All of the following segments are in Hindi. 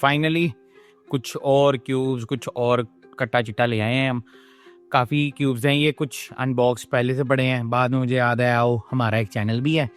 फाइनली कुछ और क्यूब्स, कुछ और कट्टा चिट्टा ले आए हैं हम। काफ़ी क्यूब्स हैं ये, कुछ अनबॉक्स पहले से पड़े हैं। बाद में मुझे याद आया आओ हमारा एक चैनल भी है,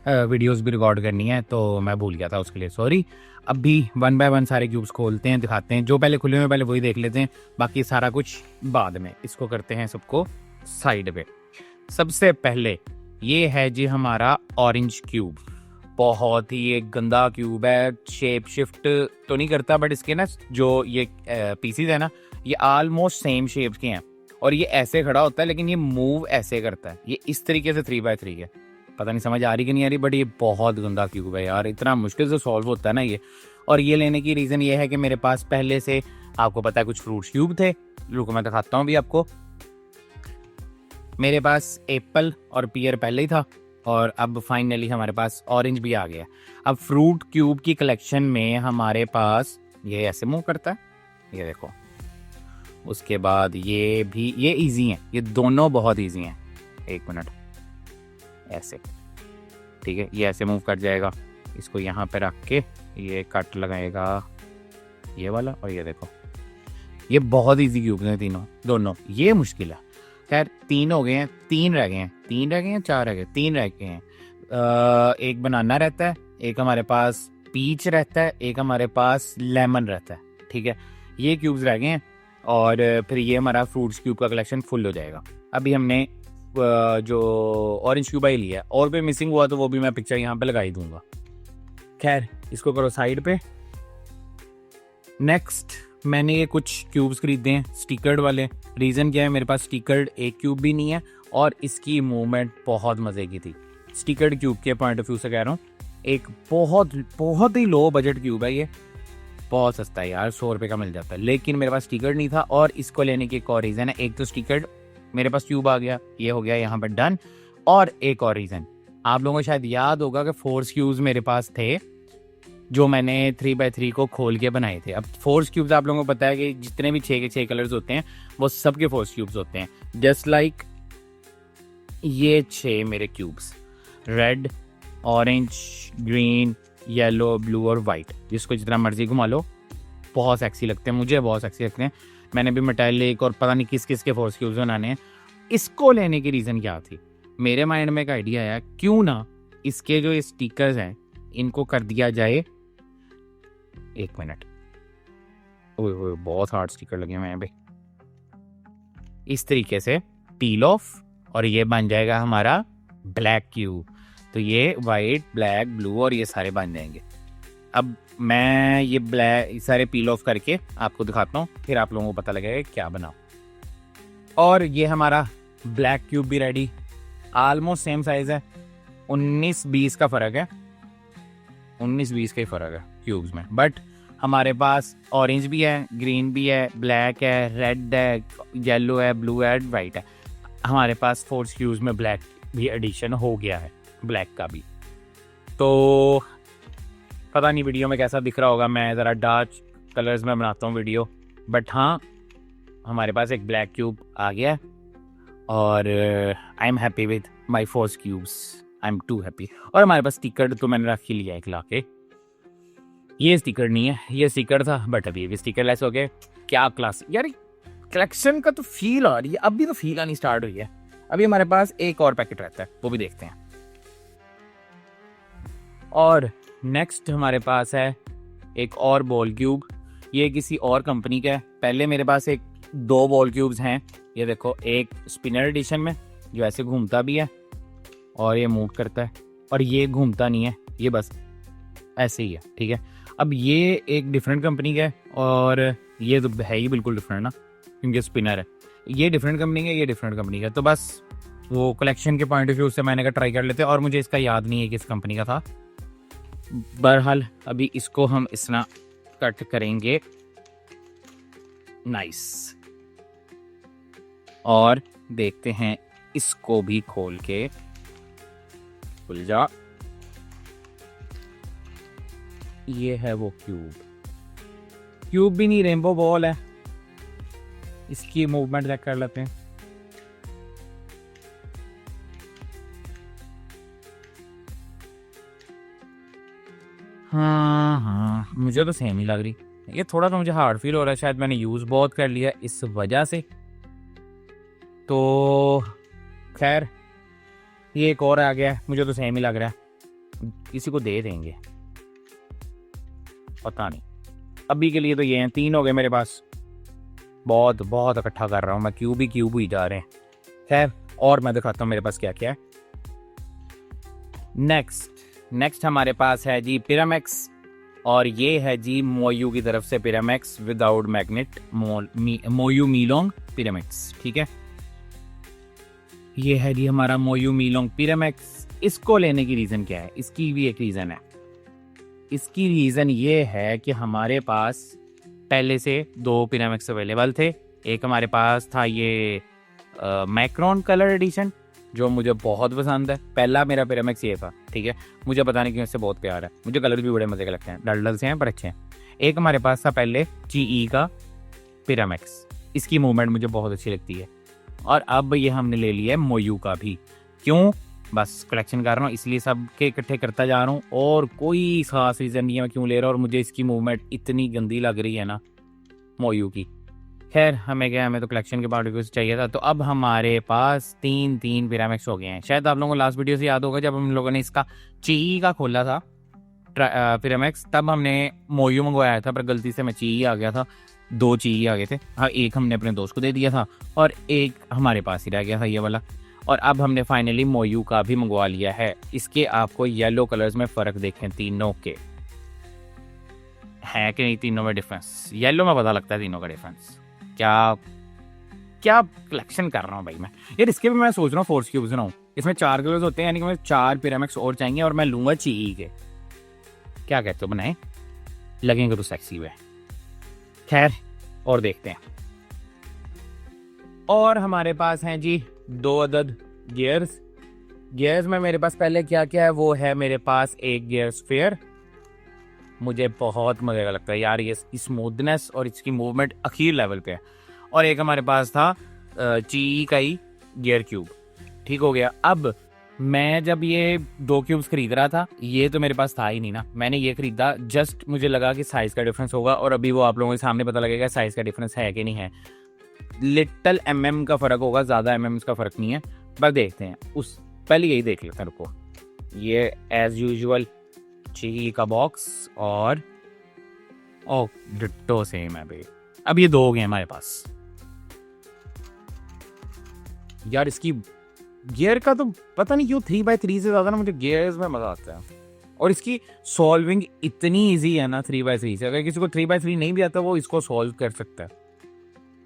वीडियोस भी रिकॉर्ड करनी है, तो मैं भूल गया था, उसके लिए सॉरी। अब भी 1 बाय 1 सारे क्यूब्स खोलते हैं, दिखाते हैं। जो पहले खुले हुए पहले वही देख लेते हैं, बाकी सारा कुछ बाद में। इसको करते हैं सबको साइड पे। सबसे पहले ये है जी हमारा ऑरेंज क्यूब। बहुत ही एक गंदा क्यूब है, शेप शिफ्ट तो नहीं करता, बट इसके ना जो ये पीसीज है ना, ये ऑलमोस्ट सेम शेप के हैं। और ये ऐसे खड़ा होता है, लेकिन ये मूव ऐसे करता है। ये इस तरीके से 3x3 है। पता नहीं समझ आ रही कि नहीं आ रही, बट ये बहुत गंदा क्यूब है यार, इतना मुश्किल से सॉल्व होता है ना ये। और ये लेने की रीज़न ये है कि मेरे पास पहले से, आपको पता है, कुछ फ्रूट क्यूब थे। रुको मैं दिखाता हूँ भी आपको। मेरे पास एप्पल और पियर पहले ही था, और अब फाइनली हमारे पास ऑरेंज भी आ गया। अब फ्रूट क्यूब की कलेक्शन में हमारे पास ये ऐसे मूव करता है, ये देखो। उसके बाद ये भी, ये इजी हैं, ये दोनों बहुत इजी हैं। एक मिनट, ऐसे, ठीक है, ये ऐसे मूव कर जाएगा। इसको यहाँ पे रख के ये कट लगाएगा, ये वाला, और ये देखो। ये बहुत इजी क्यूब हैं तीनों, दोनों। ये मुश्किल है। खैर 3 हो गए हैं, 3 रह गए हैं, 3 रह गए हैं, 4 रह गए, 3 रह गए हैं। एक बनाना रहता है, एक हमारे पास पीच रहता है, एक हमारे पास लेमन रहता है, ठीक है। ये क्यूब्स रह गए हैं, और फिर ये हमारा फ्रूट्स क्यूब का कलेक्शन फुल हो जाएगा। अभी हमने जो ऑरेंज क्यूब ही लिया है, और भी मिसिंग हुआ तो वो भी मैं पिक्चर यहाँ पे लगा ही दूंगा। खैर इसको करो साइड पे। नेक्स्ट मैंने ये कुछ क्यूब्स खरीदे हैं स्टिकर्ड वाले। रीज़न क्या है, मेरे पास स्टिकर्ड एक क्यूब भी नहीं है, और इसकी मूवमेंट बहुत मज़े की थी। स्टिकर्ड क्यूब के पॉइंट ऑफ व्यू से कह रहा हूँ। एक बहुत ही लो बजट क्यूब है ये, बहुत सस्ता है यार, 100 रुपये का मिल जाता है। लेकिन मेरे पास स्टिकर्ड नहीं था, और इसको लेने की एक और रीज़न है। एक तो स्टिकर्ड मेरे पास क्यूब आ गया, ये हो गया यहाँ पर डन। और एक और रीज़न, आप लोगों को शायद याद होगा कि फोर्स क्यूब्स मेरे पास थे, जो मैंने 3x3 को खोल के बनाए थे। अब फोर्स क्यूब्स आप लोगों को पता है कि जितने भी 6 के 6 कलर्स होते हैं, वो सबके फोर्स क्यूब्स होते हैं। जस्ट लाइक ये 6 मेरे cubes, red, orange, green, yellow, blue और वाइट, जिसको जितना मर्जी घुमा लो, बहुत सेक्सी लगते हैं, मुझे बहुत सेक्सी लगते हैं। मैंने भी मेटालिक और पता नहीं किस किस के फोर्स क्यूब्स बनाने हैं। इसको लेने की रीज़न क्या थी, मेरे माइंड में एक आइडिया आया, क्यों ना इसके जो स्टिकर्स हैं इनको कर दिया जाए। एक मिनट, ओए ओए बहुत हार्ड स्टिकर लगे हुए हैं भाई। इस तरीके से पील ऑफ, और ये बन जाएगा हमारा ब्लैक क्यूब। तो ये वाइट, ब्लैक, ब्लू और ये सारे बन जाएंगे। अब मैं ये ब्लैक सारे पील ऑफ करके आपको दिखाता हूँ, फिर आप लोगों को पता लगेगा क्या बना। और ये हमारा ब्लैक क्यूब भी रेडी, ऑलमोस्ट सेम साइज है, 19-20 का फ़र्क है, 19-20 का ही फ़र्क है क्यूब्स में। बट हमारे पास ऑरेंज भी है, ग्रीन भी है, ब्लैक है, रेड है, येलो है, ब्लू है, वाइट है। हमारे पास फोर्स क्यूब्स में ब्लैक भी एडिशन हो गया है, ब्लैक का भी। तो पता नहीं वीडियो में कैसा दिख रहा होगा, मैं ज़रा डार्क कलर्स में बनाता हूँ वीडियो, बट हाँ हमारे पास एक ब्लैक क्यूब आ गया है, और I am happy with my force cubes, I am too happy. और हमारे पास स्टिकर तो मैंने रख ही लिया एक ला के। ये स्टिकर नहीं है, ये स्टिकर था, बट अभी भी स्टिकर लेस हो गए। क्या क्लास यार, कलेक्शन का तो फील आ रही है, अभी तो फील आनी स्टार्ट हुई है। अभी हमारे पास एक और पैकेट रहता है, वो भी देखते हैं। और नेक्स्ट हमारे पास है एक और बॉल क्यूब, ये किसी और कंपनी का है। पहले मेरे पास 2 बॉल क्यूब्स हैं, ये देखो, एक स्पिनर एडिशन में जो ऐसे घूमता भी है और ये मूव करता है, और ये घूमता नहीं है, ये बस ऐसे ही है, ठीक है। अब ये एक डिफरेंट कंपनी का है, और ये तो है ही बिल्कुल डिफरेंट ना, क्योंकि स्पिनर है। ये डिफरेंट कंपनी का, ये डिफरेंट कंपनी का, तो बस वो कलेक्शन के पॉइंट ऑफ व्यू से मैंने कहा ट्राई कर लेते हैं। और मुझे इसका याद नहीं है किस कंपनी का था। बहरहाल अभी इसको हम इस तरह कट करेंगे, नाइस। और देखते हैं इसको भी खोल के, खुल जा। ये है वो क्यूब, क्यूब भी नहीं, रेनबो बॉल है। इसकी मूवमेंट चेक कर लेते हैं। हाँ मुझे तो सेम ही लग रही। ये थोड़ा सा मुझे हार्ड फील हो रहा है, शायद मैंने यूज़ बहुत कर लिया इस वजह से। तो खैर ये एक और आ गया है, मुझे तो सेम ही लग रहा है, किसी को दे देंगे, पता नहीं। अभी के लिए तो ये हैं, 3 हो गए मेरे पास। बहुत बहुत इकट्ठा कर रहा हूँ मैं, क्यूब ही जा रहे हैं। खैर और मैं दिखाता हूँ मेरे पास क्या क्या है। नेक्स्ट हमारे पास है जी पिरामिक्स, और ये है जी मोयू की तरफ से पिरामिक्स विदाउट मैग्नेट, मोयू मीलोंग पिरामिक्स। ठीक है, ये है जी हमारा मोयू मीलोंग पिरामिक्स। इसको लेने की रीज़न क्या है? इसकी भी एक रीज़न है। इसकी रीज़न ये है कि हमारे पास पहले से 2 पिरामिक्स अवेलेबल थे। एक हमारे पास था ये मैक्रोन कलर एडिशन, जो मुझे बहुत पसंद है। पहला मेरा पिरामिक्स ये था, ठीक है। मुझे पता नहीं क्यों इससे बहुत प्यार है, मुझे कलर भी बड़े मज़े के लगते हैं, डल से हैं पर अच्छे हैं। एक हमारे पास था पहले GE का पिरामिक्स, इसकी मूवमेंट मुझे बहुत अच्छी लगती है। और अब ये हमने ले लिया है मोयू का भी। क्यों? बस कलेक्शन कर रहा हूँ, इसलिए सब के इकट्ठे करता जा रहा हूँ, और कोई खास रीज़न नहीं है मैं क्यों ले रहा हूँ। और मुझे इसकी मूवमेंट इतनी गंदी लग रही है ना मोयू की। खैर हमें तो कलेक्शन के पार्ट से चाहिए था। तो अब हमारे पास 3 पिरामिक्स हो गए हैं। शायद आप लोगों को लास्ट वीडियो से याद होगा, जब हम लोगों ने इसका GE का खोला था पिरामिक्स, तब हमने मोयू मंगवाया था, पर गलती से मैं GE आ गया था। 2 GE आ गए थे। हाँ, एक हमने अपने दोस्त को दे दिया था और एक हमारे पास ही रह गया था ये वाला। और अब हमने फाइनली मोयू का भी मंगवा लिया है। इसके आपको येलो कलर्स में फ़र्क देखें, तीनों के है कि नहीं, तीनों में डिफरेंस येलो में पता लगता है, तीनों का डिफरेंस। क्या क्या कलेक्शन कर रहा हूँ भाई मैं यार। इसके भी मैं सोच रहा हूँ फोर्स क्यूब्स बनाऊँ। इसमें 4 कलर्स होते हैं, यानी कि मुझे 4 पिरामिक्स और चाहिए, और मैं लूँगा GE के। क्या कहते हो, बनाए? लगेंगे तो सेक्सी हुए। खैर और देखते हैं। और हमारे पास हैं जी 2 अदद गियर्स में मेरे पास पहले क्या क्या है, वो है मेरे पास एक गियर स्फीयर। मुझे बहुत मज़े का लगता है यार, ये इसकी स्मूथनेस और इसकी मूवमेंट अखीर लेवल पे है। और एक हमारे पास था GE का ही गियर क्यूब। ठीक हो गया। अब मैं जब ये 2 क्यूब्स खरीद रहा था, ये तो मेरे पास था ही नहीं ना, मैंने ये खरीदा जस्ट मुझे लगा कि साइज़ का डिफरेंस होगा, और अभी वो आप लोगों के सामने पता लगेगा साइज़ का डिफरेंस है कि नहीं है। लिटल का फ़र्क होगा, ज़्यादा का फ़र्क नहीं है। बस देखते हैं, उस पहले यही देख लेते हैं। रुको, ये एज़ यूजुअल GE का बॉक्स, और ओ डिट्टो सेम है भाई। अब ये 2 हो गए हमारे पास यार। इसकी गियर का तो पता नहीं क्यों 3x3 से ज़्यादा ना मुझे गियर्स में मज़ा आता है। और इसकी सॉल्विंग इतनी इजी है ना 3x3 से। अगर किसी को 3x3 नहीं भी आता, वो इसको सॉल्व कर सकता है।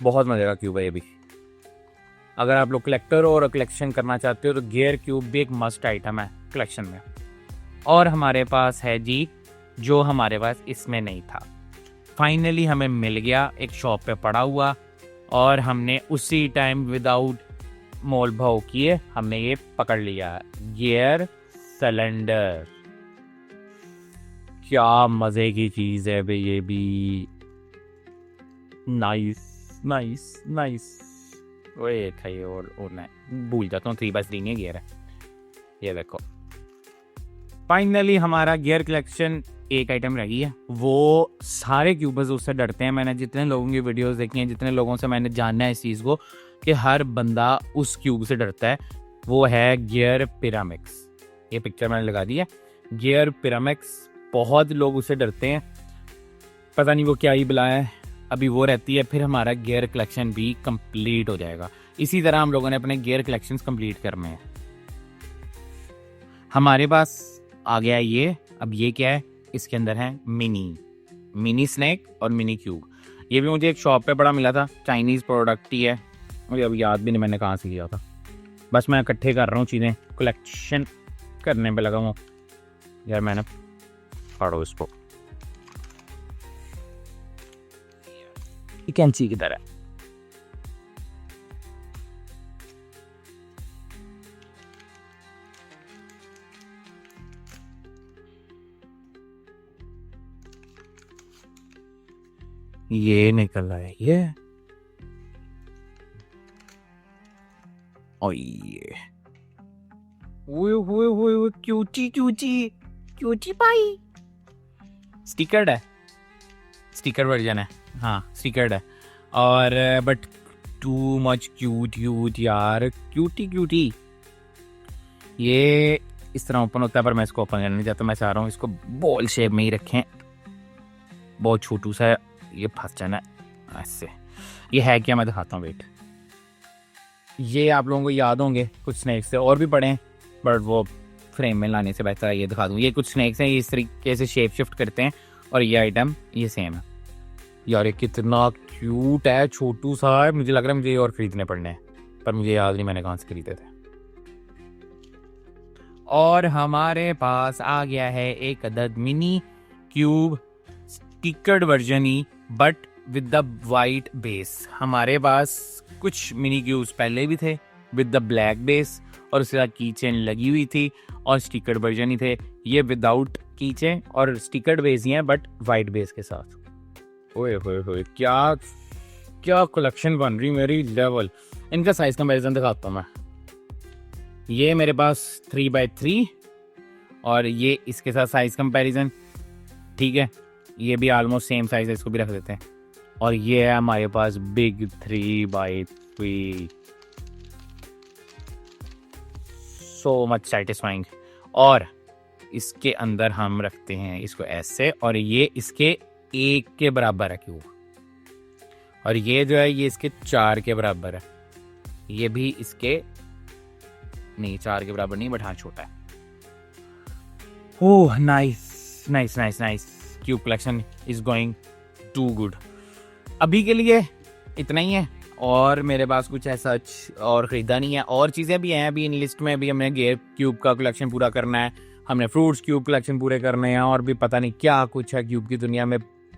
बहुत मज़े का क्यूब है ये भी। अगर आप लोग कलेक्टर और कलेक्शन करना चाहते हो तो गियर क्यूब भी एक मस्ट आइटम है कलेक्शन में। और हमारे पास है जी, जो हमारे पास इसमें नहीं था, फाइनली हमें मिल गया, एक शॉप पे पड़ा हुआ, और हमने उसी टाइम विदाउट मोल भाव किए हमने ये पकड़ लिया। गियर सिलेंडर, क्या मज़े की चीज़ है भाई ये भी। नाइस। ओए था ये, और नहीं भूल जाता हूँ, 3x3 नहीं गियर है। ये देखो, फाइनली हमारा गियर कलेक्शन एक आइटम रह गई है। वो सारे क्यूबर्स उससे डरते हैं। मैंने जितने लोगों की वीडियोस देखी हैं, जितने लोगों से मैंने जाना है इस चीज़ को, कि हर बंदा उस क्यूब से डरता है। वो है गियर पिरामिक्स। ये पिक्चर मैंने लगा दी है, गियर पिरामिक्स। बहुत लोग उससे डरते हैं, पता नहीं वो क्या ही बुलाया है। अभी वो रहती है, फिर हमारा गियर कलेक्शन भी कंप्लीट हो जाएगा। इसी तरह हम लोगों ने अपने गियर कलेक्शंस कंप्लीट करने हैं। हमारे पास आ गया ये। अब ये क्या है? इसके अंदर है मिनी स्नैक और मिनी क्यूब। ये भी मुझे एक शॉप पे बड़ा मिला था, चाइनीज़ प्रोडक्ट ही है, मुझे अब याद भी नहीं मैंने कहाँ से किया था। बस मैं इकट्ठे कर रहा हूँ चीज़ें, कलेक्शन करने पे लगा हूँ यार। मैंने पढ़ो इसको, कैंची की तरह। ये निकल रहा है ये, और ये हुए क्यूटी पाई स्टिकर्ड है। स्टिकर वर्जन है, हाँ स्टिकर्ड है। और बट टू मच क्यूट यार, क्यूटी। ये इस तरह ओपन होता है, पर मैं इसको ओपन करना नहीं चाहता। मैं चाह रहा हूँ इसको बॉल शेप में ही रखें, बहुत छोटू सा है, ये फंस जाना है ऐसे। ये है क्या, मैं दिखाता हूँ, वेट। ये आप लोगों को याद होंगे कुछ स्नैक्स से, और भी पड़े हैं, बट वो फ्रेम में लाने से बेहतर है ये दिखा दूँ। ये कुछ स्नैक्स हैं, ये इस तरीके से शेप शिफ्ट करते हैं, और ये आइटम ये सेम है। यार ये कितना क्यूट है, छोटू सा है। मुझे लग रहा है मुझे ये और खरीदने पड़ने हैं, पर मुझे याद नहीं मैंने कहाँ से खरीदे थे। और हमारे पास आ गया है एक अदद मिनी क्यूब स्टिकर्ड वर्जन ही, but with the white base. हमारे पास कुछ मिनी क्यूब्स पहले भी थे विद द ब्लैक बेस, और उसके साथ की चेन लगी हुई थी, और स्टिकर्ड वर्जन ही थे। ये विदाउट की चेन और स्टिकर्ड बेस ही हैं, बट वाइट बेस के साथ। ओए होए, क्या कलेक्शन बन रही मेरी लेवल। इनका साइज कंपैरिजन दिखाता हूँ मैं। ये मेरे पास 3x3, और ये इसके साथ साइज कंपैरिजन, ठीक है, ये भी ऑलमोस्ट सेम साइज है, इसको भी रख देते हैं। और ये है हमारे पास big 3x3, so much satisfying. और इसके अंदर हम रखते हैं इसको ऐसे, और ये इसके 1 के बराबर है क्यूब, और ये जो है ये इसके 4 के बराबर है। ये भी इसके नहीं 4 के बराबर नहीं, बट हाँ छोटा है। Oh nice, cube collection is going to good. अभी के लिए इतना ही है, और मेरे पास कुछ ऐसा और ख़रीदा नहीं है। और चीज़ें भी हैं अभी इन लिस्ट में। अभी हमने गेयर क्यूब का कलेक्शन पूरा करना है, हमने फ्रूट्स क्यूब कलेक्शन पूरे करने हैं, और भी पता नहीं क्या कुछ है क्यूब की दुनिया में।